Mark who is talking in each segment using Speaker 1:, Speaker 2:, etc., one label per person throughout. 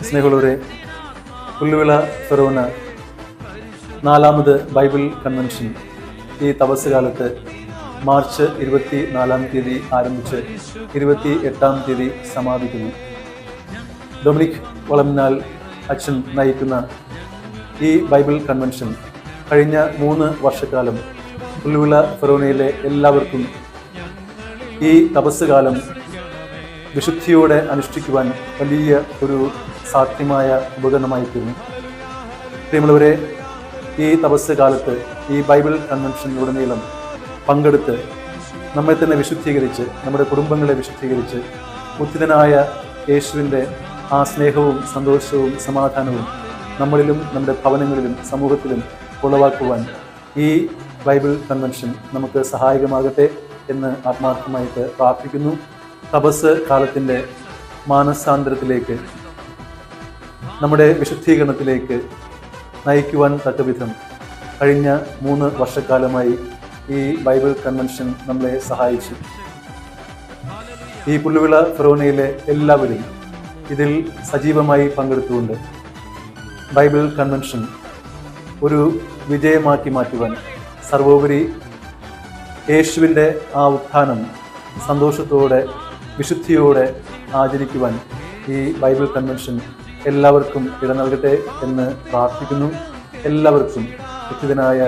Speaker 1: സ്നേഹമുള്ളവരെ, Pulluvila Forane 4ാമത് Bible convention ഈ തപസ് കാലത്ത് മാർച്ച് 24-ാം തീയതി ആരംഭിച്ച് 28-ാം തീയതി സമാപിക്കുന്നു. ഡൊമിനിക് വളംനാൽ അച്ഛൻ നയിക്കുന്ന ഈ ബൈബിൾ കൺവെൻഷൻ കഴിഞ്ഞ 3 വർഷക്കാലം പുല്ലുവിള ഫെറോനയിലെ എല്ലാവർക്കും ഈ തപസ് കാലം വിശുദ്ധിയോടെ അനുഷ്ഠിക്കുവാൻ വലിയ ഒരു സാധ്യമായ ഉപകരണമായി തീർന്നു. പ്രിയമുള്ളവരെ, ഈ തപസ് കാലത്ത് ഈ ബൈബിൾ കൺവെൻഷനിലുടനീളം പങ്കെടുത്ത് നമ്മെ തന്നെ വിശുദ്ധീകരിച്ച്, നമ്മുടെ കുടുംബങ്ങളെ വിശുദ്ധീകരിച്ച്, ഉദ്ധിതനായ യേശുവിൻ്റെ ആ സ്നേഹവും സന്തോഷവും സമാധാനവും നമ്മളിലും നമ്മുടെ ഭവനങ്ങളിലും സമൂഹത്തിലും ഉളവാക്കുവാൻ ഈ ബൈബിൾ കൺവെൻഷൻ നമുക്ക് സഹായകമാകട്ടെ എന്ന് ആത്മാർത്ഥമായിട്ട് പ്രാർത്ഥിക്കുന്നു. തപസ് കാലത്തിൻ്റെ മാനസാന്തരത്തിലേക്ക്, നമ്മുടെ വിശുദ്ധീകരണത്തിലേക്ക് നയിക്കുവാൻ തക്കവിധം കഴിഞ്ഞ 3 വർഷക്കാലമായി ഈ ബൈബിൾ കൺവെൻഷൻ നമ്മളെ സഹായിച്ചു. ഈ പുല്ലുവിള ഫെറോനയിലെ എല്ലാവരും ഇതിൽ സജീവമായി പങ്കെടുത്തുകൊണ്ട് ബൈബിൾ കൺവെൻഷൻ ഒരു വിജയമാക്കി മാറ്റുവാൻ, സർവോപരി യേശുവിൻ്റെ ആ ഉത്ഥാനം സന്തോഷത്തോടെ വിശുദ്ധിയോടെ ആചരിക്കുവാൻ ഈ ബൈബിൾ കൺവെൻഷൻ എല്ലാവർക്കും ഇട നൽകട്ടെ എന്ന് പ്രാർത്ഥിക്കുന്നു. എല്ലാവർക്കും ഉചിതനായ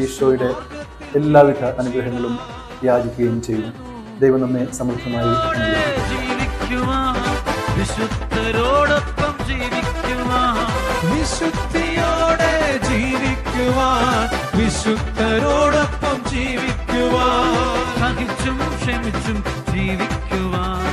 Speaker 1: ഈശോയുടെ എല്ലാവിധ അനുഗ്രഹങ്ങളും യാചിക്കുകയും ചെയ്യുന്നു. ദൈവം നമ്മെ സമൃദ്ധമായി
Speaker 2: വിശുദ്ധരോടൊപ്പം ജീവിക്കുവാൻ, സഹിച്ചും ക്ഷമിച്ചും ജീവിക്കുവാൻ.